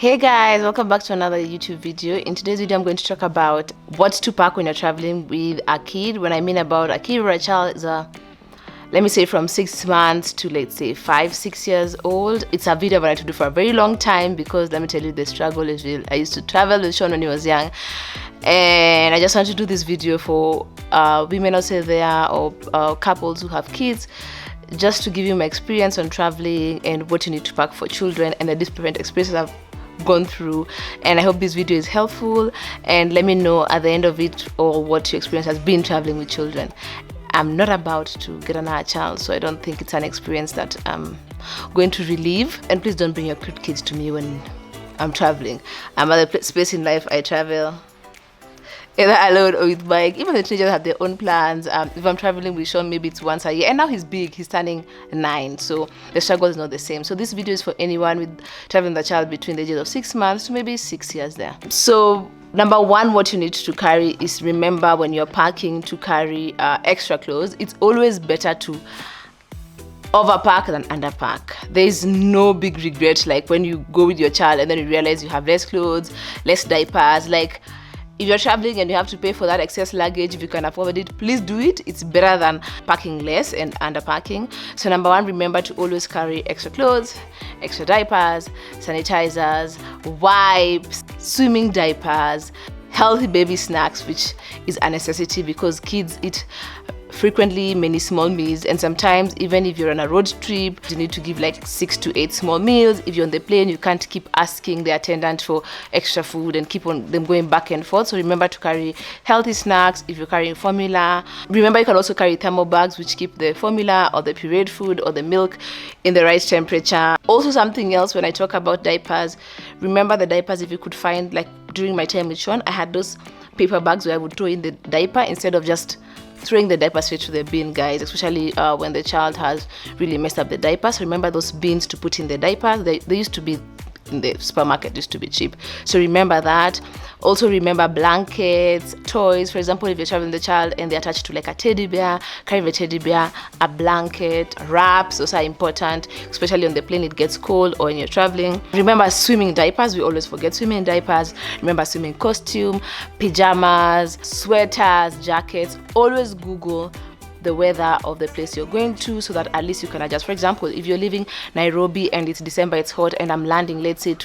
Hey guys, welcome back to another YouTube video. In today's video, I'm going to talk about what to pack when you're traveling with a kid. When I mean about a kid or a child, is let me say from 6 months to let's say 5-6 years old. It's a video I wanted to do for a very long time because let me tell you, the struggle is real. I used to travel with Sean when he was young, and I just want to do this video for women out there or couples who have kids, just to give you my experience on traveling and what you need to pack for children and the different experiences I've gone through. And I hope this video is helpful, and let me know at the end of it or what your experience has been traveling with children. I'm not about to get another child, so I don't think it's an experience that I'm going to relive. And please don't bring your cute kids to me when I'm traveling. I'm at the space in life I travel either alone or with Mike. Even the teenagers have their own plans. If I'm traveling with Sean, maybe it's once a year, and now he's big, he's turning 9, so the struggle is not the same. So this video is for anyone with traveling the child between the ages of 6 months to maybe 6 years there. So number one, what you need to carry is, remember when you're packing to carry extra clothes. It's always better to overpack than underpack. There is no big regret like when you go with your child and then you realize you have less clothes, less diapers. Like, if you're traveling and you have to pay for that excess luggage, if you can afford it, please do it. It's better than packing less and underpacking. So number one, remember to always carry extra clothes, extra diapers, sanitizers, wipes, swimming diapers, healthy baby snacks, which is a necessity because kids eat frequently many small meals, and sometimes even if you're on a road trip, you need to give like 6 to 8 small meals. If you're on the plane, you can't keep asking the attendant for extra food and keep on them going back and forth. So remember to carry healthy snacks. If you're carrying formula, remember you can also carry thermal bags which keep the formula or the pureed food or the milk in the right temperature. Also, something else, when I talk about diapers, remember the diapers, if you could find, like during my time with Sean, I had those paper bags where I would throw in the diaper instead of just throwing the diaper straight to the bin, guys, especially when the child has really messed up the diaper. So remember those bins to put in the diapers. They used to be in the supermarket, used to be cheap, so remember that. Also remember blankets, toys. For example, if you're traveling the child and they're attached to like a teddy bear, carry the teddy bear, a blanket, wraps. Those are important, especially on the plane, it gets cold, or when you're traveling. Remember swimming diapers. We always forget swimming diapers. Remember swimming costume, pajamas, sweaters, jackets. Always Google the weather of the place you're going to, so that at least you can adjust. For example, if you're leaving Nairobi and it's December, it's hot, and I'm landing, let's say,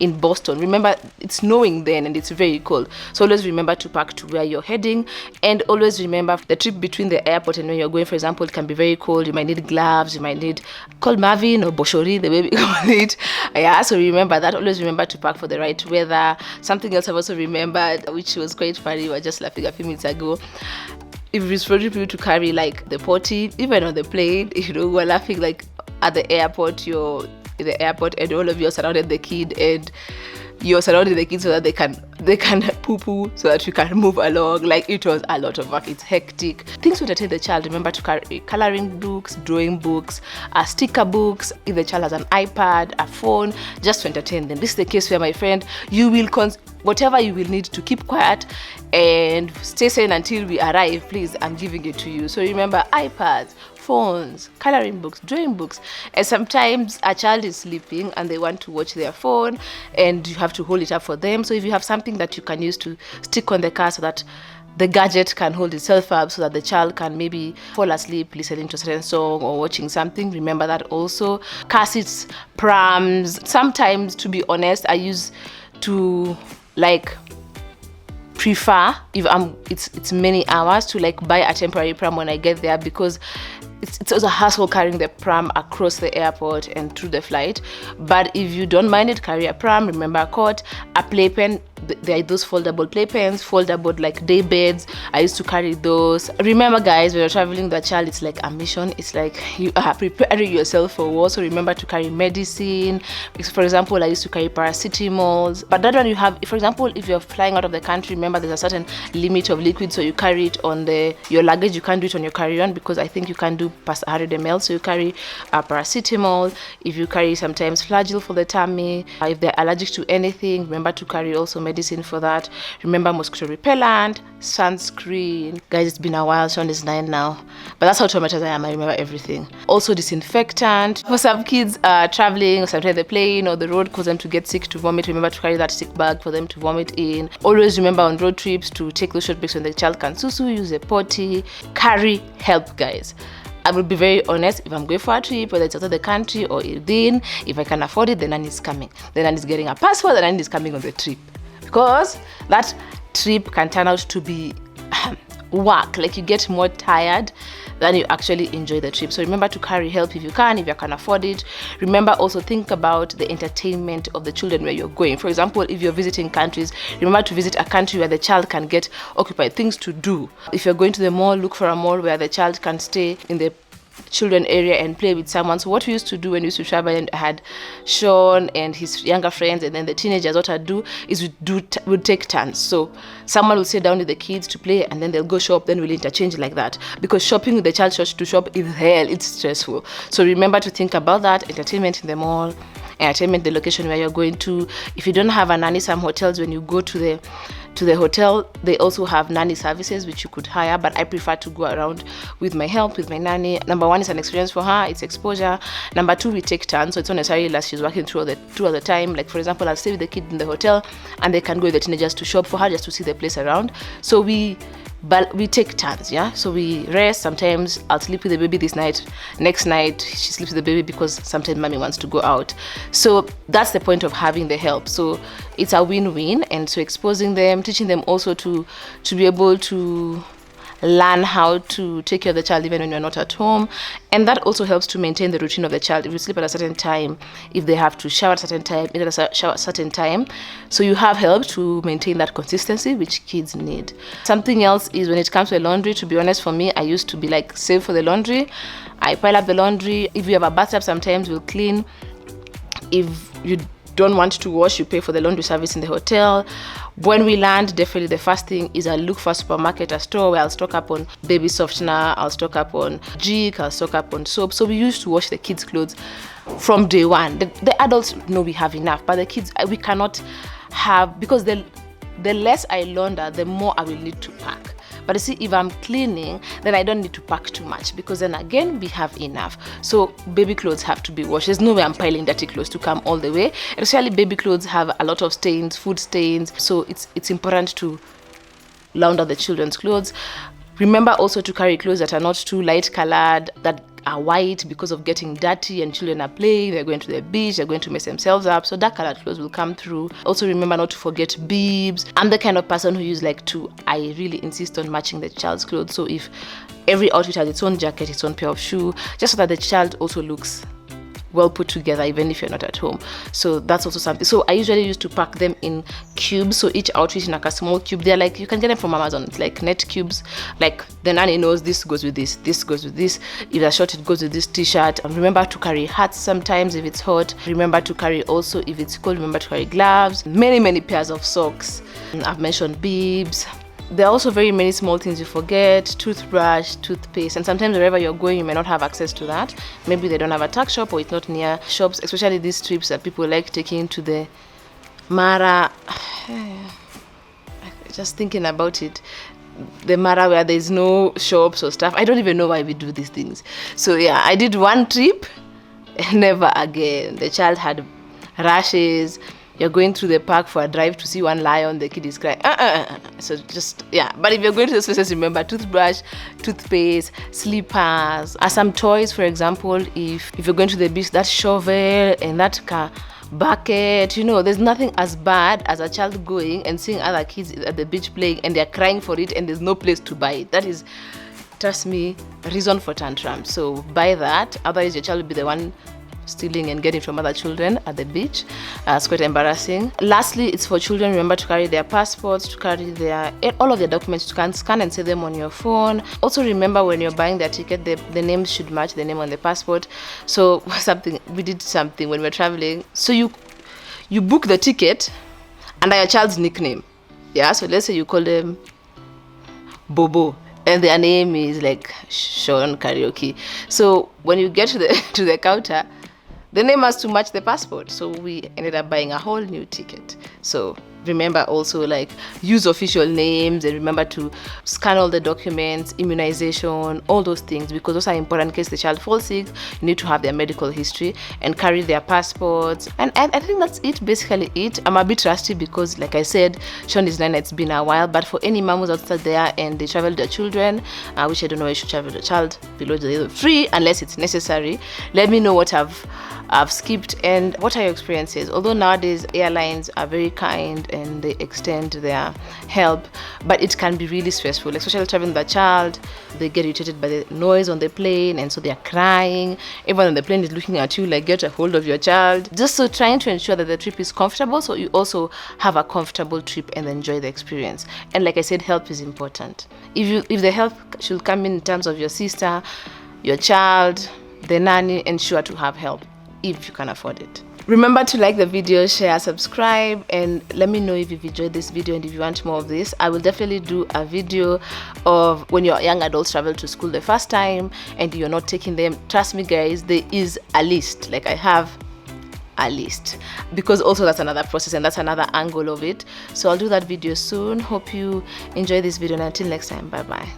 in Boston, remember it's snowing then and it's very cold. So always remember to pack to where you're heading, and always remember the trip between the airport and when you're going. For example, it can be very cold. You might need gloves. You might need called Marvin or Boshori, the way we call it. Yeah, so remember that. Always remember to pack for the right weather. Something else I've also remembered, which was quite funny, we were just laughing a few minutes ago. If it's for you to carry like the potty, even on the plane, we're laughing like at the airport, you're in the airport and all of you are surrounded the kid, and you're surrounding the kids so that they can poo-poo, so that you can move along. Like, it was a lot of work. It's hectic. Things to entertain the child. Remember to carry coloring books, drawing books, sticker books. If the child has an iPad, a phone, just to entertain them. This is the case where, my friend, you will whatever you will need to keep quiet and stay sane until we arrive, please, I'm giving it to you. So remember iPads, phones, coloring books, drawing books. And sometimes a child is sleeping and they want to watch their phone, and you have to hold it up for them. So if you have something that you can use to stick on the car so that the gadget can hold itself up, so that the child can maybe fall asleep listening to a certain song or watching something, remember that also. Car seats, prams. Sometimes, to be honest, I used to prefer, if it's many hours, to buy a temporary pram when I get there, because it's also a hassle carrying the pram across the airport and through the flight. But if you don't mind it, carry a pram. Remember a cot, a playpen. There are those foldable playpens, foldable like day beds. I used to carry those. Remember, guys, when you're traveling the child, it's like a mission. It's like you are preparing yourself for war. So remember to carry medicine. For example, I used to carry paracetamols. But that one you have, for example, if you're flying out of the country, remember there's a certain limit of liquid, so you carry it on your luggage. You can't do it on your carry-on, because I think you can do past 100 ml. So you carry paracetamol. If you carry sometimes flagyl for the tummy, if they're allergic to anything, remember to carry also medicine for that. Remember mosquito repellent, sunscreen. Guys, it's been a while. Sean is 9 now, but that's how traumatized I am. I remember everything. Also disinfectant for some kids traveling, or sometimes the plane or the road cause them to get sick, to vomit. Remember to carry that sick bag for them to vomit in. Always remember on road trips to take those short breaks when the child can susu, use a potty. Carry help, guys. I will be very honest, if I'm going for a trip, whether it's out of the country or within, if I can afford it, the nanny is coming. The nanny is getting a passport, the nanny is coming on the trip. Because that trip can turn out to be work. Like, you get more tired than you actually enjoy the trip. So remember to carry help if you can afford it. Remember also think about the entertainment of the children where you're going. For example, if you're visiting countries, remember to visit a country where the child can get occupied, things to do. If you're going to the mall, look for a mall where the child can stay in the children area and play with someone. So what we used to do when we used to travel and had Sean and his younger friends and then the teenagers, what I'd do is we'd take turns. So someone will sit down with the kids to play and then they'll go shop, then we'll interchange like that, because shopping with the child to shop is hell, it's stressful. So remember to think about that. Entertainment in the mall, entertainment the location where you're going to. If you don't have a nanny, some hotels, when you go to the hotel, they also have nanny services which you could hire, but I prefer to go around with my nanny. Number one, it's an experience for her, it's exposure. Number two, we take turns, so it's not necessarily like she's working through the time. Like, for example, I'll stay with the kid in the hotel and they can go with the teenagers to shop, for her just to see the place around. So we take turns, yeah. So we rest. Sometimes I'll sleep with the baby this night, next night she sleeps with the baby, because sometimes mommy wants to go out. So that's the point of having the help. So it's a win-win. And so exposing them, teaching them also to be able to learn how to take care of the child even when you're not at home. And that also helps to maintain the routine of the child. If you sleep at a certain time, if they have to shower at a certain time, eat at a shower at a certain time, so you have help to maintain that consistency which kids need. Something else is when it comes to the laundry. To be honest, for me, I used to be like save for the laundry. I pile up the laundry. If you have a bathtub, sometimes we'll clean. If you don't want to wash, you pay for the laundry service in the hotel. When we land, definitely the first thing is I look for a supermarket, a store where I'll stock up on baby softener, I'll stock up on jik, I'll stock up on soap. So we used to wash the kids' clothes from day one. The adults know we have enough, but the kids, we cannot have, because the less I launder, the more I will need to pack. But you see, if I'm cleaning, then I don't need to pack too much, because then again, we have enough. So baby clothes have to be washed. There's no way I'm piling dirty clothes to come all the way. Especially baby clothes have a lot of stains, food stains. So it's important to launder the children's clothes. Remember also to carry clothes that are not too light colored, that are white, because of getting dirty and children are playing, they're going to the beach, they're going to mess themselves up. So dark colored clothes will come through. Also remember not to forget bibs. I'm the kind of person who I really insist on matching the child's clothes. So if every outfit has its own jacket, its own pair of shoe, just so that the child also looks well put together even if you're not at home. So that's also something. So I usually used to pack them in cubes, so each outfit in like a small cube. They're like, you can get them from Amazon. It's like net cubes. Like the nanny knows this goes with this goes with this. If they're short, it goes with this t-shirt. And remember to carry hats sometimes if it's hot. Remember to carry also, if it's cold, remember to carry gloves. Many pairs of socks. I've mentioned bibs. There are also very many small things you forget: toothbrush, toothpaste, and sometimes wherever you're going you may not have access to that. Maybe they don't have a tuck shop, or it's not near shops, especially these trips that people like taking to the Mara. Just thinking about it, the Mara where there's no shops or stuff. I don't even know why we do these things. So yeah, I did one trip, never again. The child had rashes. You're going through the park for a drive to see one lion, the kid is crying. So just, yeah. But if you're going to those places, remember toothbrush, toothpaste, slippers, some toys. For example, if you're going to the beach, that shovel and that bucket, there's nothing as bad as a child going and seeing other kids at the beach playing and they're crying for it and there's no place to buy it. That is, trust me, reason for tantrum. So buy that, otherwise your child will be the one stealing and getting from other children at the beach. It's quite embarrassing. Lastly, it's for children. Remember to carry their passports, to carry all of their documents. You can scan and save them on your phone. Also remember, when you're buying their ticket, the names should match the name on the passport. So we did something when we were traveling. So you book the ticket under your child's nickname. Yeah, so let's say you call them Bobo. and their name is like Sean Karaoke. So when you get to the to the counter, the name has to match the passport. So we ended up buying a whole new ticket. So remember also, like, use official names, and remember to scan all the documents, immunization, all those things, because those are important in case the child falls sick. You need to have their medical history and carry their passports. And I think that's it, basically it. I'm a bit rusty because, like I said, Sean is 9, it's been a while. But for any mom who's outside there and they travel their children, which I don't know, you should travel the child below the age of 3 unless it's necessary. Let me know what I've skipped and what are your experiences. Although nowadays airlines are very kind and they extend their help, but it can be really stressful, especially traveling with a child. They get irritated by the noise on the plane, and so they're crying. Everyone on the plane is looking at you like, get a hold of your child. Just so trying to ensure that the trip is comfortable, so you also have a comfortable trip and enjoy the experience. And like I said, help is important. If the help should come in terms of your sister, your child, the nanny, ensure to have help if you can afford it. Remember to like the video, share, subscribe, and let me know if you've enjoyed this video and if you want more of this. I will definitely do a video of when your young adults travel to school the first time and you're not taking them. Trust me guys, there is a list. Like, I have a list, because also that's another process and that's another angle of it. So I'll do that video soon. Hope you enjoy this video, and until next time, bye bye.